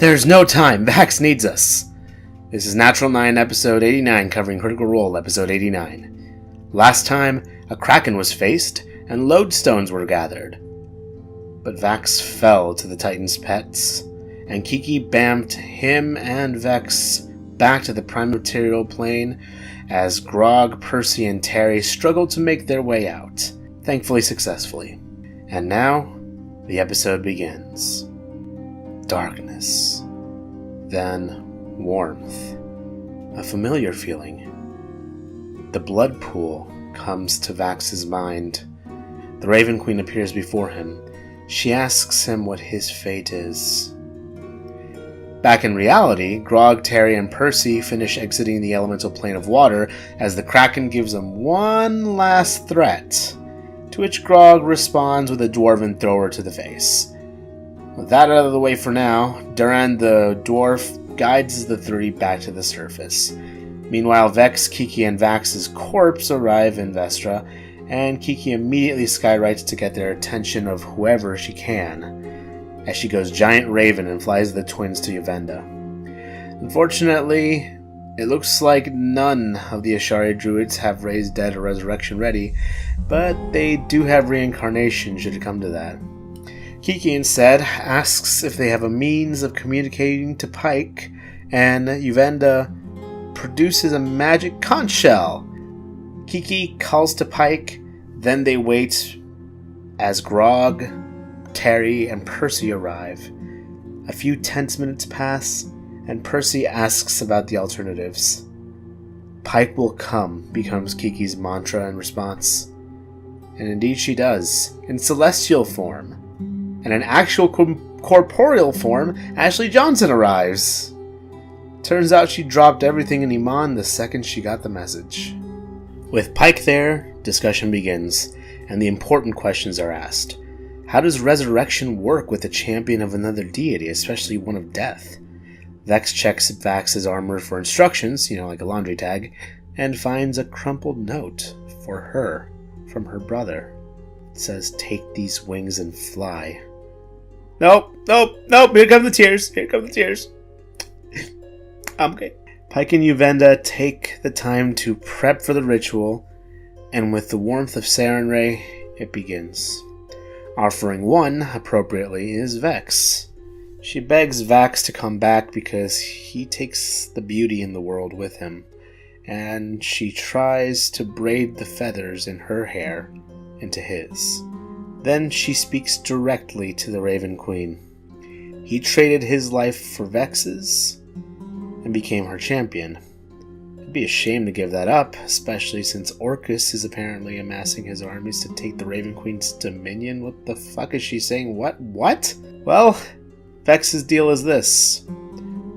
There's no time. Vax needs us. This is Natural 9, Episode 89, covering Critical Role, Episode 89. Last time, a kraken was faced, and lodestones were gathered. But Vax fell to the Titan's pets, and Kiki bamfed him and Vex back to the prime material plane as Grog, Percy, and Terry struggled to make their way out, thankfully successfully. And now, the episode begins. Darkness. Then warmth. A familiar feeling. The blood pool comes to Vax's mind. The Raven Queen appears before him. She asks him what his fate is. Back in reality, Grog, Terry, and Percy finish exiting the elemental plane of water as the Kraken gives them one last threat, to which Grog responds with a dwarven thrower to the face. With that out of the way for now, Duran the dwarf guides the three back to the surface. Meanwhile, Vex, Kiki, and Vax's corpse arrive in Vestra, and Kiki immediately skywrites to get their attention of whoever she can, as she goes giant raven and flies the twins to Uvenda. Unfortunately, it looks like none of the Ashari druids have raised dead or resurrection ready, but they do have reincarnation should it come to that. Kiki instead asks if they have a means of communicating to Pike, and Uvenda produces a magic conch shell. Kiki calls to Pike, then they wait as Grog, Terry, and Percy arrive. A few tense minutes pass, and Percy asks about the alternatives. Pike will come becomes Kiki's mantra in response. And indeed she does, in celestial form. And in actual corporeal form, Ashley Johnson arrives. Turns out she dropped everything in Iman the second she got the message. With Pike there, discussion begins, and the important questions are asked. How does resurrection work with a champion of another deity, especially one of death? Vex checks Vax's armor for instructions, like a laundry tag, and finds a crumpled note for her from her brother. It says, "Take these wings and fly." Nope, here come the tears. I'm okay. Pike and Uvenda take the time to prep for the ritual, and with the warmth of Sarenrae, it begins. Offering one, appropriately, is Vex. She begs Vax to come back because he takes the beauty in the world with him, and she tries to braid the feathers in her hair into his. Then she speaks directly to the Raven Queen. He traded his life for Vex's and became her champion. It'd be a shame to give that up, especially since Orcus is apparently amassing his armies to take the Raven Queen's dominion. What the fuck is she saying? What? Well, Vex's deal is this.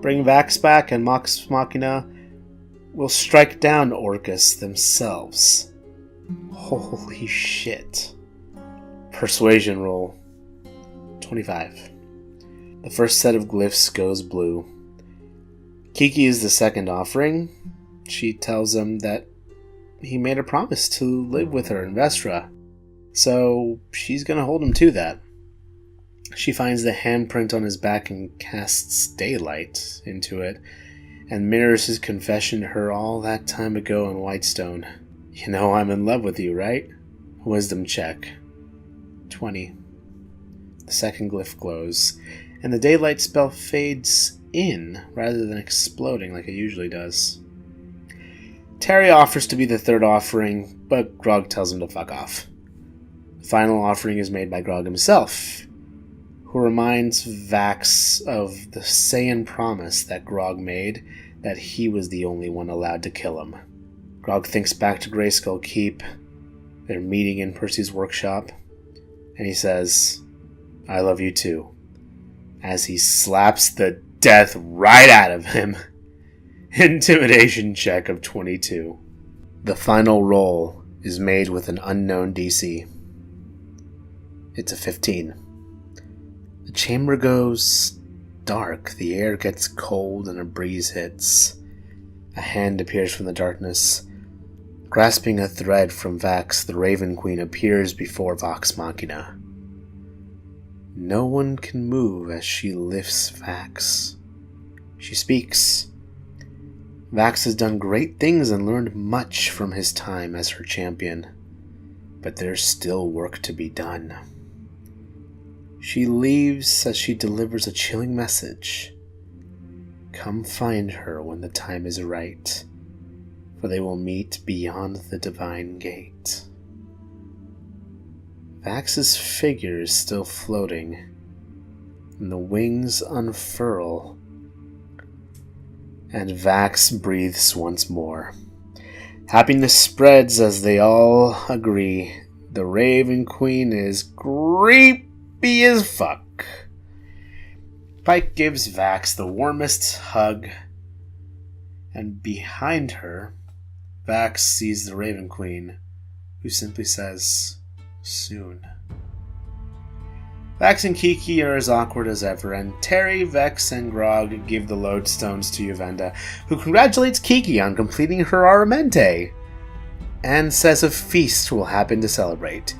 Bring Vax back and Mox Machina will strike down Orcus themselves. Holy shit. Persuasion roll. 25. The first set of glyphs goes blue. Kiki is the second offering. She tells him that he made a promise to live with her in Vestra, so she's going to hold him to that. She finds the handprint on his back and casts daylight into it, and mirrors his confession to her all that time ago in Whitestone. I'm in love with you, right? Wisdom check. 20. The second glyph glows, and the daylight spell fades in rather than exploding like it usually does. Terry offers to be the third offering, but Grog tells him to fuck off. The final offering is made by Grog himself, who reminds Vax of the Saiyan promise that Grog made that he was the only one allowed to kill him. Grog thinks back to Greyskull Keep, their meeting in Percy's workshop, and he says, "I love you too," as he slaps the death right out of him. Intimidation check of 22. The final roll is made with an unknown DC. It's a 15. The chamber goes dark, the air gets cold, and a breeze hits. A hand appears from the darkness. Grasping a thread from Vax, the Raven Queen appears before Vox Machina. No one can move as she lifts Vax. She speaks. Vax has done great things and learned much from his time as her champion, but there's still work to be done. She leaves as she delivers a chilling message. Come find her when the time is right, for they will meet beyond the divine gate. Vax's figure is still floating, and the wings unfurl, and Vax breathes once more. Happiness spreads as they all agree the Raven Queen is creepy as fuck. Pike gives Vax the warmest hug, and behind her, Vax sees the Raven Queen, who simply says, soon. Vax and Kiki are as awkward as ever, and Terry, Vex, and Grog give the lodestones to Uvenda, who congratulates Kiki on completing her Aramente, and says a feast will happen to celebrate.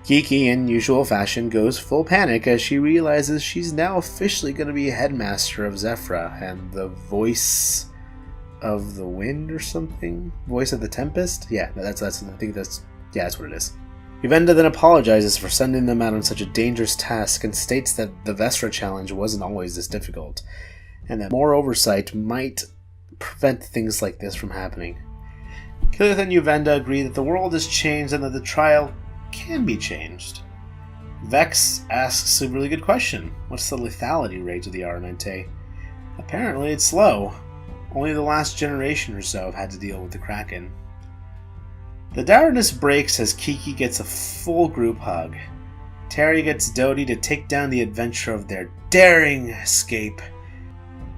Kiki, in usual fashion, goes full panic as she realizes she's now officially going to be headmaster of Zephyra and the voice of the wind or something? Voice of the Tempest? Yeah, that's what it is. Uvenda then apologizes for sending them out on such a dangerous task and states that the Vestra challenge wasn't always this difficult, and that more oversight might prevent things like this from happening. Killith and Uvenda agree that the world has changed and that the trial can be changed. Vex asks a really good question. What's the lethality rate of the Aramente? Apparently it's low. Only the last generation or so have had to deal with the Kraken. The dourness breaks as Kiki gets a full group hug. Terry gets Dodie to take down the adventure of their daring escape,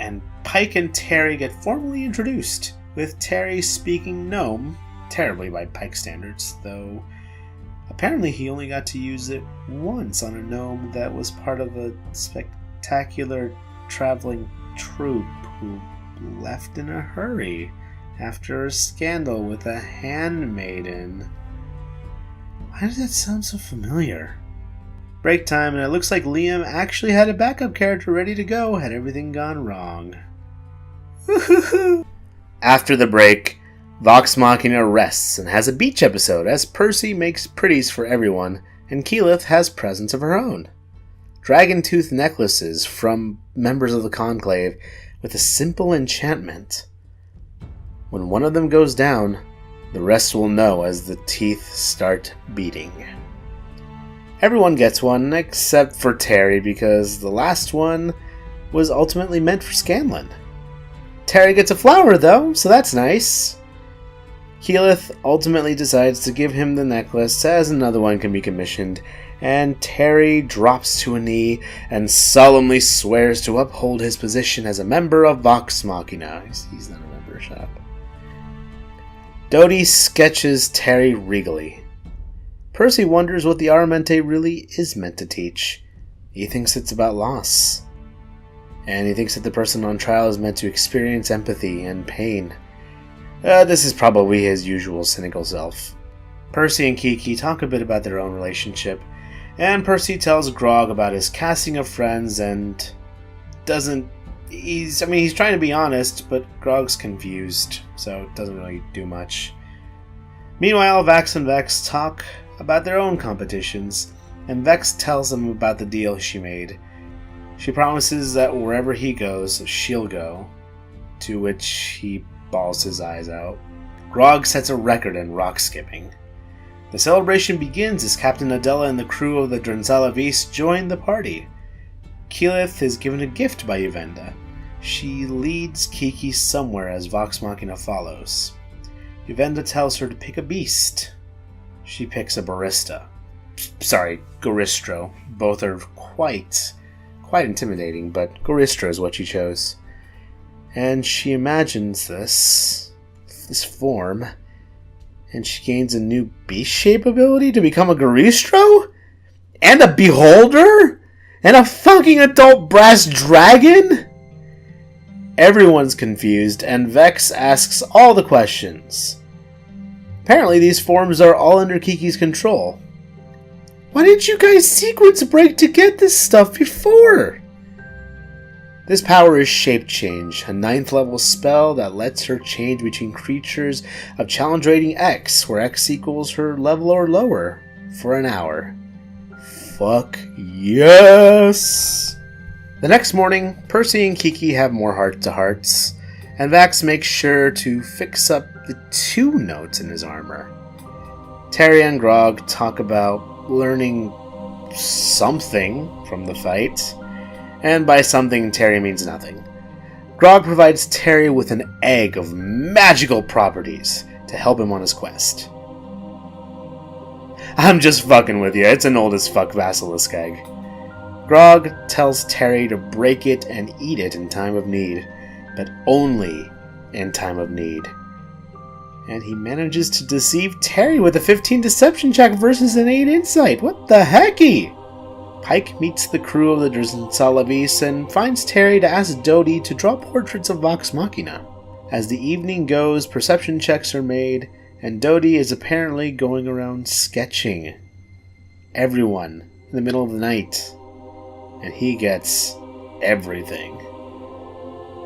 and Pike and Terry get formally introduced, with Terry speaking gnome, terribly by Pike standards, though apparently he only got to use it once on a gnome that was part of a spectacular traveling troupe who left in a hurry after a scandal with a handmaiden. Why does that sound so familiar? Break time, and it looks like Liam actually had a backup character ready to go had everything gone wrong. After the break, Vox Machina rests and has a beach episode as Percy makes pretties for everyone and Keyleth has presents of her own. Dragon tooth necklaces from members of the Conclave with a simple enchantment. When one of them goes down, the rest will know as the teeth start beating. Everyone gets one except for Terry because the last one was ultimately meant for Scanlan. Terry gets a flower though, so that's nice. Keyleth ultimately decides to give him the necklace as another one can be commissioned, and Terry drops to a knee and solemnly swears to uphold his position as a member of Vox Machina. He's not a member, shut up. Dodie sketches Terry regally. Percy wonders what the Aramente really is meant to teach. He thinks it's about loss. And he thinks that the person on trial is meant to experience empathy and pain. This is probably his usual cynical self. Percy and Kiki talk a bit about their own relationship, and Percy tells Grog about his casting of friends and he's trying to be honest, but Grog's confused, so it doesn't really do much. Meanwhile, Vax and Vex talk about their own competitions, and Vex tells him about the deal she made. She promises that wherever he goes, she'll go, to which he bawls his eyes out. Grog sets a record in rock skipping. The celebration begins as Captain Adela and the crew of the Drenzala Vise join the party. Keyleth is given a gift by Uvenda. She leads Kiki somewhere as Vox Machina follows. Uvenda tells her to pick a beast. She picks a Garistro. Both are quite intimidating, but Garistro is what she chose. And she imagines this form, and she gains a new beast shape ability to become a Garistro? And a Beholder? And a fucking adult brass dragon? Everyone's confused, and Vex asks all the questions. Apparently these forms are all under Kiki's control. Why didn't you guys sequence break to get this stuff before? This power is Shape Change, a 9th level spell that lets her change between creatures of challenge rating X, where X equals her level or lower, for an hour. Fuck yes! The next morning, Percy and Kiki have more heart-to-hearts, and Vax makes sure to fix up the 2 notes in his armor. Terry and Grog talk about learning something from the fight, and by something, Terry means nothing. Grog provides Terry with an egg of magical properties to help him on his quest. I'm just fucking with you, it's an old as fuck basilisk egg. Grog tells Terry to break it and eat it in time of need, but only in time of need. And he manages to deceive Terry with a 15 deception check versus an 8 insight. What the hecky? Pike meets the crew of the Drizzt and finds Terry to ask Dodie to draw portraits of Vox Machina. As the evening goes, perception checks are made, and Dodie is apparently going around sketching everyone in the middle of the night. And he gets everything.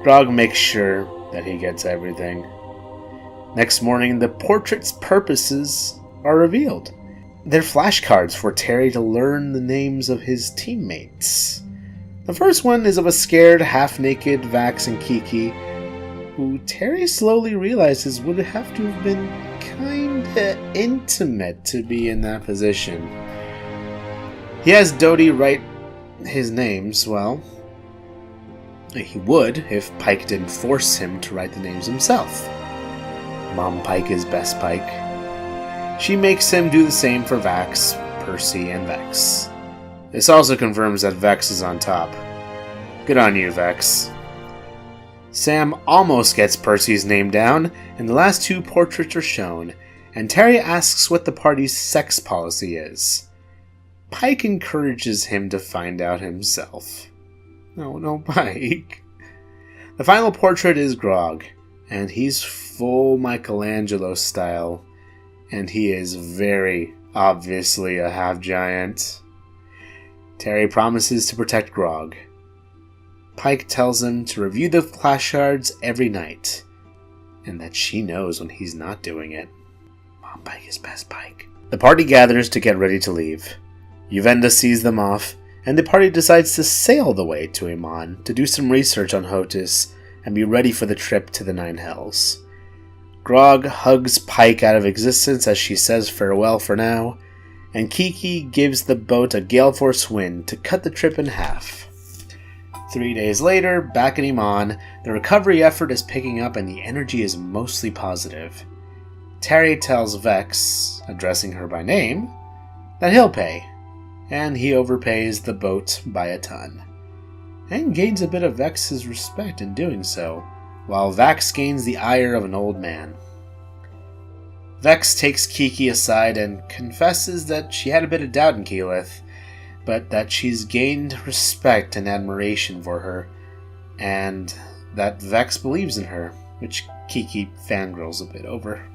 Grog makes sure that he gets everything. Next morning, the portrait's purposes are revealed. They're flashcards for Terry to learn the names of his teammates. The first one is of a scared, half-naked Vax and Kiki, who Terry slowly realizes would have to have been kinda intimate to be in that position. He has Dodie write his names, well, he would if Pike didn't force him to write the names himself. Mom Pike is best Pike. She makes him do the same for Vax, Percy, and Vex. This also confirms that Vex is on top. Good on you, Vex. Sam almost gets Percy's name down, and the last 2 portraits are shown, and Terry asks what the party's sex policy is. Pike encourages him to find out himself. No, Pike. The final portrait is Grog, and he's full Michelangelo style. And he is very obviously a half-giant. Terry promises to protect Grog. Pike tells him to review the flashcards every night, and that she knows when he's not doing it. Mom Pike is best Pike. The party gathers to get ready to leave. Uvenda sees them off, and the party decides to sail the way to Amon to do some research on Hotus and be ready for the trip to the Nine Hells. Grog hugs Pike out of existence as she says farewell for now, and Kiki gives the boat a gale force wind to cut the trip in half. 3 days later, back in Amon, the recovery effort is picking up and the energy is mostly positive. Terry tells Vex, addressing her by name, that he'll pay, and he overpays the boat by a ton, and gains a bit of Vex's respect in doing so, while Vax gains the ire of an old man. Vex takes Kiki aside and confesses that she had a bit of doubt in Keyleth, but that she's gained respect and admiration for her, and that Vex believes in her, which Kiki fangirls a bit over.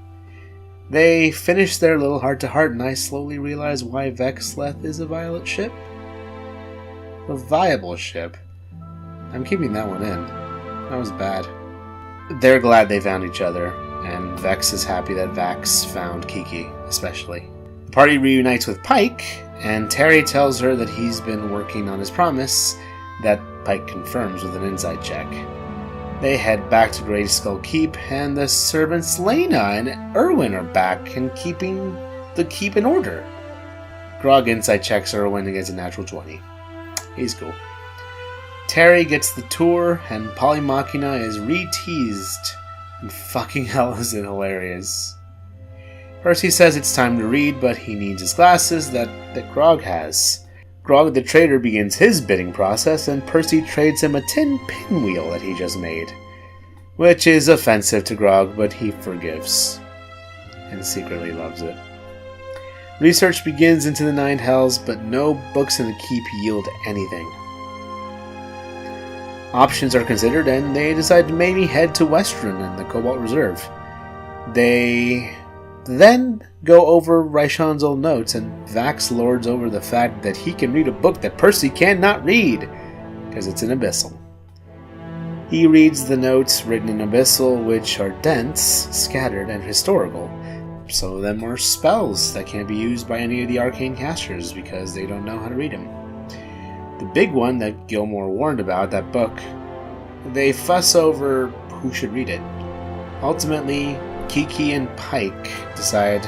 They finish their little heart-to-heart, and I slowly realize why Vexleth is a violet ship. A viable ship. I'm keeping that one in. That was bad. They're glad they found each other, and Vex is happy that Vax found Kiki, especially. The party reunites with Pike, and Terry tells her that he's been working on his promise, that Pike confirms with an insight check. They head back to Grey Skull Keep, and the servants Lena and Erwin are back and keeping the keep in order. Grog insight checks Erwin and gets a natural 20. He's cool. Terry gets the tour, and Polymachina is re-teased. And fucking hell is it hilarious. Percy says it's time to read, but he needs his glasses that Grog has. Grog the trader begins his bidding process, and Percy trades him a tin pinwheel that he just made. Which is offensive to Grog, but he forgives. And secretly loves it. Research begins into the Nine Hells, but no books in the keep yield anything. Options are considered, and they decide to maybe head to Westruun and the Cobalt Reserve. They then go over Raishan's old notes, and Vax lords over the fact that he can read a book that Percy cannot read, because it's in Abyssal. He reads the notes written in Abyssal, which are dense, scattered, and historical. Some of them are spells that can't be used by any of the arcane casters because they don't know how to read them. The big one that Gilmore warned about, that book, they fuss over who should read it. Ultimately, Kiki and Pike decide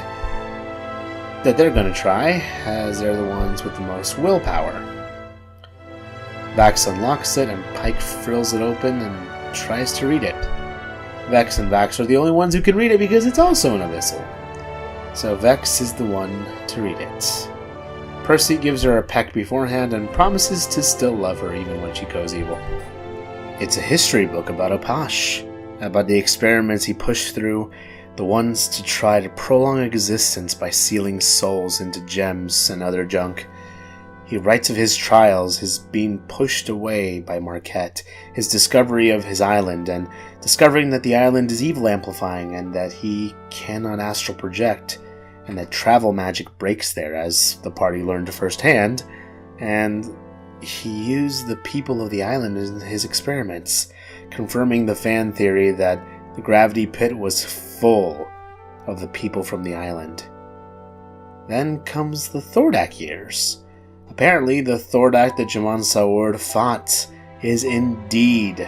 that they're going to try, as they're the ones with the most willpower. Vax unlocks it, and Pike frills it open and tries to read it. Vex and Vax are the only ones who can read it because it's also an Abyssal. So Vex is the one to read it. Percy gives her a peck beforehand and promises to still love her even when she goes evil. It's a history book about Opash, about the experiments he pushed through, the ones to try to prolong existence by sealing souls into gems and other junk. He writes of his trials, his being pushed away by Marquette, his discovery of his island, and discovering that the island is evil amplifying and that he cannot astral project, and that travel magic breaks there, as the party learned firsthand, and he used the people of the island in his experiments, confirming the fan theory that the gravity pit was full of the people from the island. Then comes the Thordak years. Apparently, the Thordak that Jaman Saward fought is indeed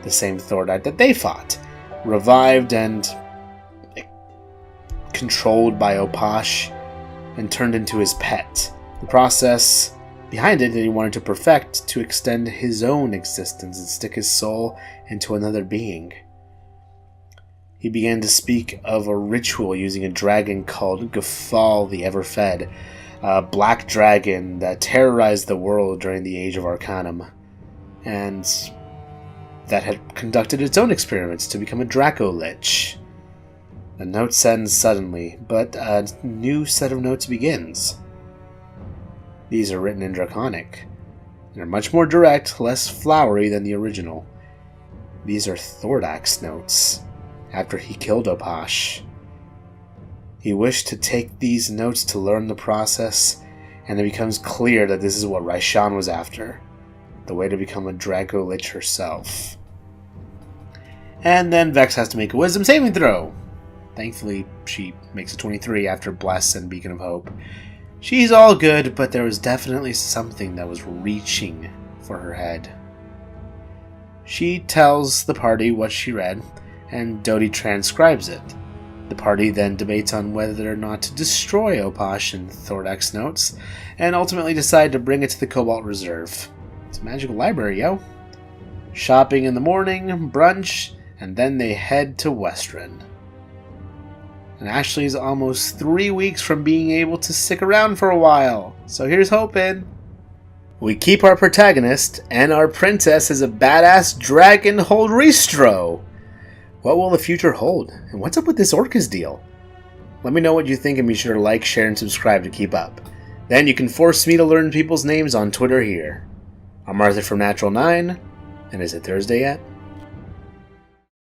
the same Thordak that they fought, revived and controlled by Opash and turned into his pet. The process behind it that he wanted to perfect to extend his own existence and stick his soul into another being. He began to speak of a ritual using a dragon called Gafal the Everfed, a black dragon that terrorized the world during the Age of Arcanum, and that had conducted its own experiments to become a Draco Lich. The notes end suddenly, but a new set of notes begins. These are written in Draconic, and are much more direct, less flowery than the original. These are Thordak's notes, after he killed Opash. He wished to take these notes to learn the process, and it becomes clear that this is what Raishan was after, the way to become a Draco Lich herself. And then Vex has to make a wisdom saving throw. Thankfully, she makes a 23 after Bless and Beacon of Hope. She's all good, but there was definitely something that was reaching for her head. She tells the party what she read, and Dodie transcribes it. The party then debates on whether or not to destroy Opash and Thordak's notes, and ultimately decide to bring it to the Cobalt Reserve. It's a magical library, yo. Shopping in the morning, brunch, and then they head to Westren. And Ashley's almost 3 weeks from being able to stick around for a while, so here's hoping. We keep our protagonist, and our princess is a badass dragon Holdristro. What will the future hold? And what's up with this Orcus deal? Let me know what you think and be sure to like, share, and subscribe to keep up. Then you can force me to learn people's names on Twitter here. I'm Arthur from Natural 9, and is it Thursday yet?